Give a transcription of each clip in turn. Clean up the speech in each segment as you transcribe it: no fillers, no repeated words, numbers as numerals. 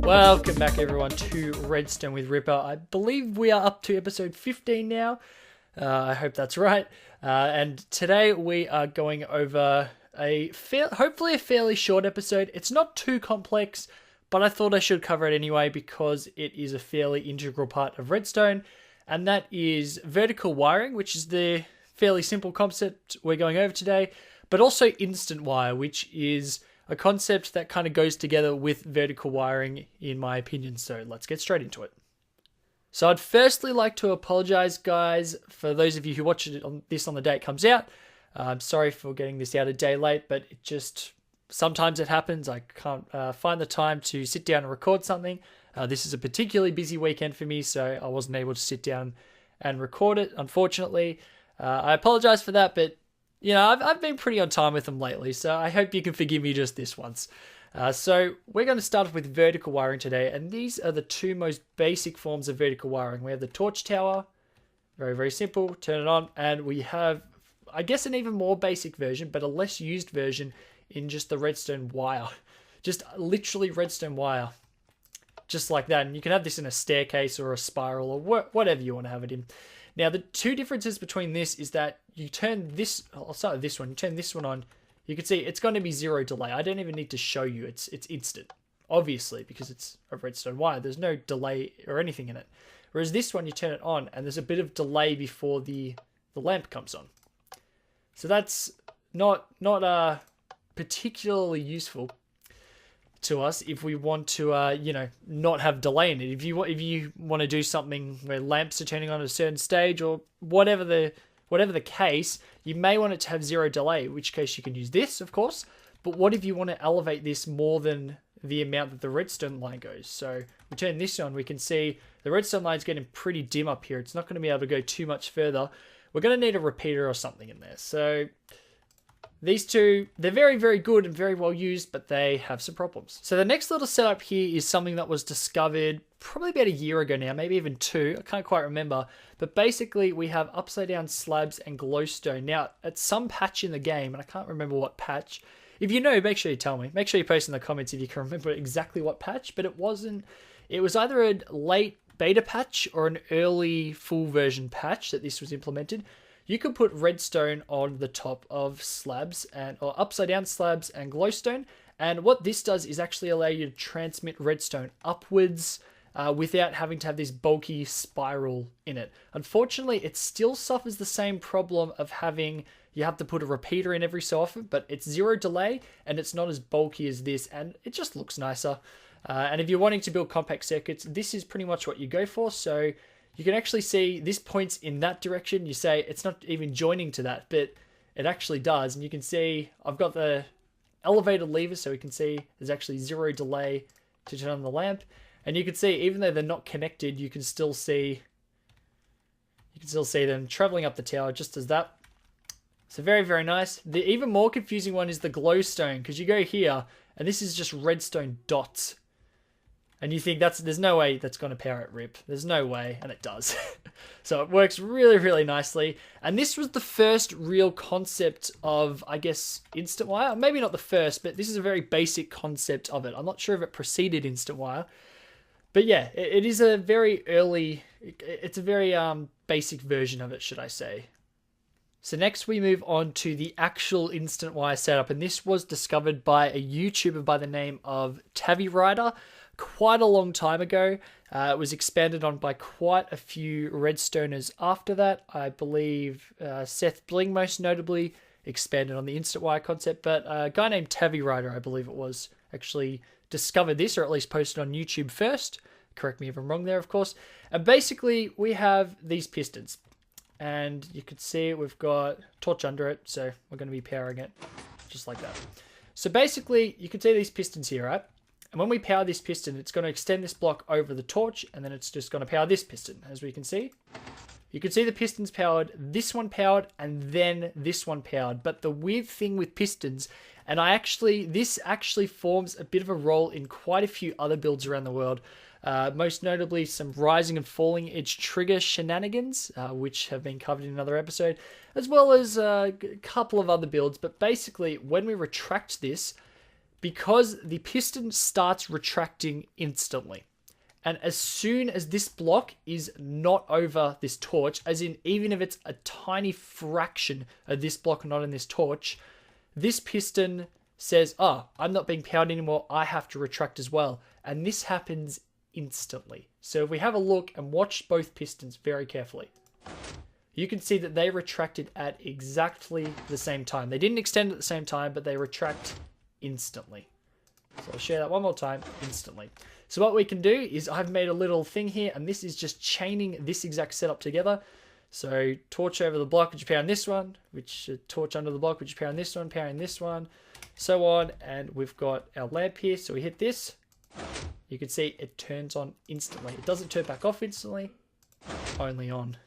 Welcome back everyone to Redstone with Ripper. I believe we are up to episode 15 now. I hope that's right. And today we are going over hopefully a fairly short episode. It's not too complex, but I thought I should cover it anyway because it is a fairly integral part of Redstone. And that is vertical wiring, which is the fairly simple concept we're going over today, but also instant wire, which is a concept that kind of goes together with vertical wiring, in my opinion. So let's get straight into it. So I'd firstly like to apologize, guys, for those of you who watch this on the day it comes out. I'm sorry for getting this out a day late, but sometimes it happens. I can't find the time to sit down and record something. This is a particularly busy weekend for me, so I wasn't able to sit down and record it, unfortunately. I apologize for that, but you know, I've been pretty on time with them lately, so I hope you can forgive me just this once. So we're going to start with vertical wiring today, and these are the two most basic forms of vertical wiring. We have the torch tower, very, very simple, turn it on, and we have, I guess, an even more basic version, but a less used version in just the redstone wire. Just literally redstone wire, just like that. And you can have this in a staircase or a spiral or whatever you want to have it in. Now, the two differences between this is that you turn this, I'll start with this one, you turn this one on, you can see it's going to be zero delay. I don't even need to show you, it's instant, obviously, because it's a redstone wire. There's no delay or anything in it. Whereas this one, you turn it on, and there's a bit of delay before the lamp comes on. So that's not particularly useful to us if we want to not have delay in it. If you want to do something where lamps are turning on at a certain stage or whatever the case, you may want it to have zero delay, in which case you can use this, of course. But what if you want to elevate this more than the amount that the redstone line goes? So we turn this on, we can see the redstone line is getting pretty dim up here. It's not going to be able to go too much further. We're going to need a repeater or something in there. So these two, they're very, very good and very well used, but they have some problems. So the next little setup here is something that was discovered probably about a year ago now, maybe even two. I can't quite remember. But basically, we have upside down slabs and glowstone. Now, at some patch in the game, and I can't remember what patch. If you know, make sure you tell me. Make sure you post in the comments if you can remember exactly what patch. But it was either a late beta patch or an early full version patch that this was implemented. You could put redstone on the top of slabs or upside down slabs and glowstone. And what this does is actually allow you to transmit redstone upwards without having to have this bulky spiral in it. Unfortunately, it still suffers the same problem of you have to put a repeater in every so often, but it's zero delay and it's not as bulky as this, and it just looks nicer. And if you're wanting to build compact circuits, this is pretty much what you go for. So you can actually see this points in that direction. You say it's not even joining to that, but it actually does. And you can see I've got the elevated lever, so we can see there's actually zero delay to turn on the lamp. And you can see, even though they're not connected, you can still see them traveling up the tower just as that. So very, very nice. The even more confusing one is the glowstone, because you go here and this is just redstone dots. And you think there's no way that's going to power it, Rip. There's no way, and it does. So it works really, really nicely. And this was the first real concept of, I guess, instant wire. Maybe not the first, but this is a very basic concept of it. I'm not sure if it preceded instant wire. But yeah, it is a very early, it's a very basic version of it, should I say. So next we move on to the actual instant wire setup. And this was discovered by a YouTuber by the name of Tavi Rider quite a long time ago. It was expanded on by quite a few Redstoners after that. I believe Seth Bling most notably expanded on the instant wire concept, but a guy named Tavi Rider, I believe it was, actually discovered this, or at least posted on YouTube first. Correct me if I'm wrong there, of course. And basically we have these pistons, and you can see we've got torch under it, so we're going to be powering it just like that. So basically you can see these pistons here, right? And when we power this piston, it's going to extend this block over the torch, and then it's just going to power this piston, as we can see. You can see the pistons powered, this one powered, and then this one powered. But the weird thing with pistons, and this actually forms a bit of a role in quite a few other builds around the world. Most notably some rising and falling edge trigger shenanigans, which have been covered in another episode, as well as a couple of other builds. But basically, when we retract this, because the piston starts retracting instantly. And as soon as this block is not over this torch, as in even if it's a tiny fraction of this block not in this torch, this piston says, oh, I'm not being powered anymore, I have to retract as well. And this happens instantly. So if we have a look and watch both pistons very carefully, you can see that they retracted at exactly the same time. They didn't extend at the same time, but they retract instantly. So I'll share that one more time, instantly. So what we can do is I've made a little thing here, and this is just chaining this exact setup together. So torch over the block, which you power on this one, which torch under the block, which you power on this one, powering this one, so on. And we've got our lamp here. So we hit this. You can see it turns on instantly. It doesn't turn back off instantly, only on.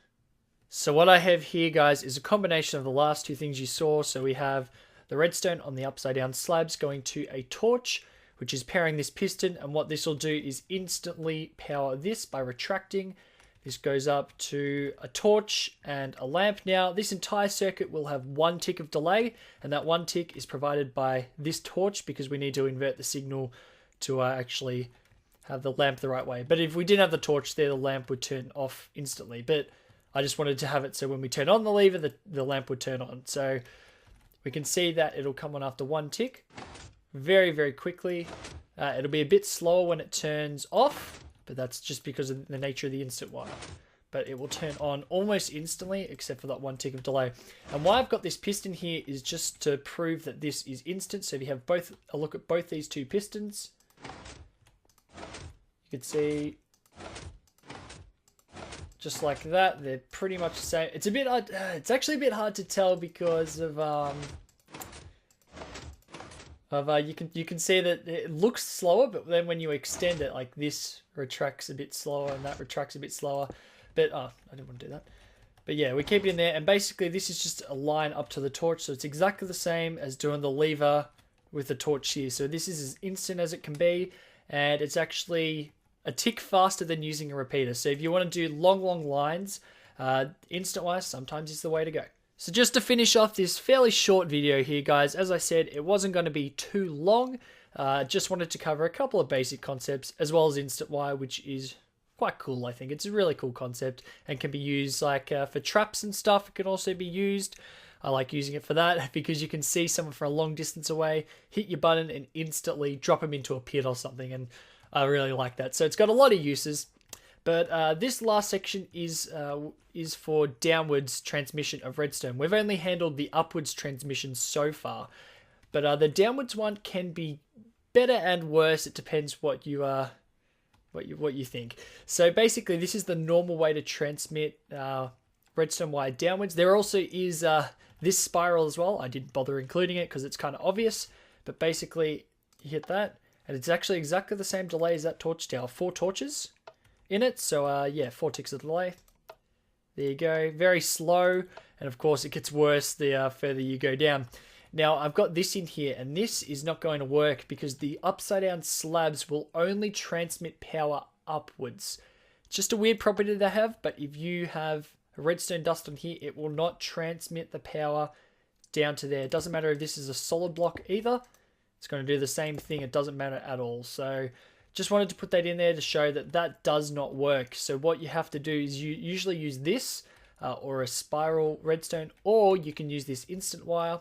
So what I have here, guys, is a combination of the last two things you saw. So we have the redstone on the upside down slabs going to a torch, which is powering this piston. And what this will do is instantly power this by retracting. This goes up to a torch and a lamp. Now, this entire circuit will have 1 tick of delay, and that 1 tick is provided by this torch because we need to invert the signal to actually have the lamp the right way. But if we didn't have the torch there, the lamp would turn off instantly. But I just wanted to have it so when we turn on the lever, the lamp would turn on. So we can see that it'll come on after 1 tick very, very quickly. It'll be a bit slower when it turns off, but that's just because of the nature of the Instantwire. But it will turn on almost instantly, except for that 1 tick of delay. And why I've got this piston here is just to prove that this is instant. So if you have both a look at both these two pistons, you can see just like that, they're pretty much the same. It's a bit, it's actually a bit hard to tell because of you can see that it looks slower, but then when you extend it, like this retracts a bit slower and that retracts a bit slower. But I didn't want to do that. But yeah, we keep it in there, and basically this is just a line up to the torch, so it's exactly the same as doing the lever with the torch here. So this is as instant as it can be, and it's actually a tick faster than using a repeater. So if you want to do long lines, Instantwire sometimes is the way to go. So just to finish off this fairly short video here, guys, as I said, it wasn't going to be too long. Just wanted to cover a couple of basic concepts, as well as Instantwire, which is quite cool, I think. It's a really cool concept and can be used like for traps and stuff. It can also be used. I like using it for that because you can see someone from a long distance away, hit your button and instantly drop them into a pit or something, and I really like that. So it's got a lot of uses. But this last section is for downwards transmission of redstone. We've only handled the upwards transmission so far, but the downwards one can be better and worse. It depends what you think. So basically, this is the normal way to transmit redstone wire downwards. There also is this spiral as well. I didn't bother including it because it's kind of obvious, but basically you hit that, and it's actually exactly the same delay as that torch tower. 4 torches in it, so yeah, 4 ticks of delay. There you go. Very slow, and of course it gets worse the further you go down. Now I've got this in here, and this is not going to work because the upside down slabs will only transmit power upwards. It's just a weird property they have, but if you have a redstone dust on here, it will not transmit the power down to there. It doesn't matter if this is a solid block either. It's going to do the same thing. It doesn't matter at all. So just wanted to put that in there to show that that does not work. So what you have to do is you usually use this or a spiral redstone, or you can use this Instantwire.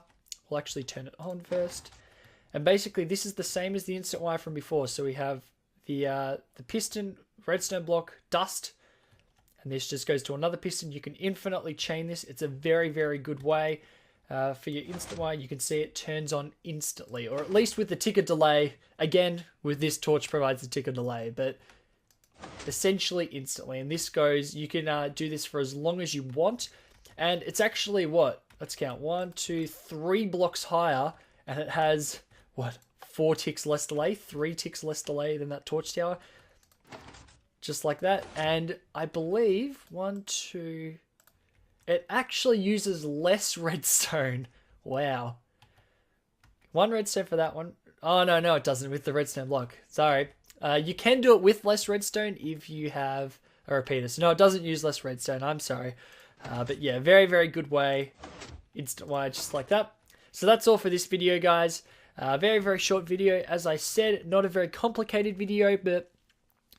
We'll actually turn it on first. And basically this is the same as the Instantwire from before. So we have the piston, redstone block, dust, and this just goes to another piston. You can infinitely chain this. It's a very, very good way for your Instantwire. You can see it turns on instantly, or at least with the ticker delay. Again, with this torch provides the ticker delay, but essentially instantly. And this goes, you can do this for as long as you want. And it's actually what? Let's count. 1, 2, 3 blocks higher, and it has, what, 4 ticks less delay? 3 ticks less delay than that torch tower. Just like that. And I believe, 1, 2... it actually uses less redstone. Wow. 1 redstone for that one. Oh, no, it doesn't with the redstone block. Sorry. You can do it with less redstone if you have a repeater. So no, it doesn't use less redstone. I'm sorry. But yeah, very, very good way. Instantwire just like that. So that's all for this video, guys. Very, very short video. As I said, not a very complicated video, but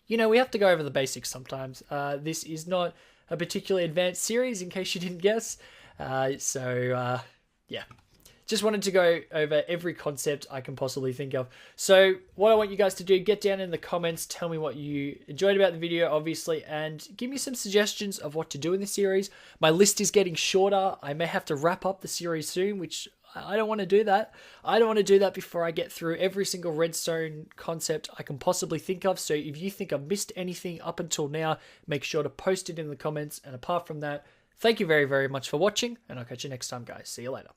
you know, we have to go over the basics sometimes. This is not a particularly advanced series, in case you didn't guess. Yeah. Just wanted to go over every concept I can possibly think of. So what I want you guys to do, get down in the comments, tell me what you enjoyed about the video, obviously, and give me some suggestions of what to do in the series. My list is getting shorter. I may have to wrap up the series soon, which I don't want to do that. I don't want to do that before I get through every single redstone concept I can possibly think of. So if you think I've missed anything up until now, make sure to post it in the comments. And apart from that, thank you very, very much for watching, and I'll catch you next time, guys. See you later.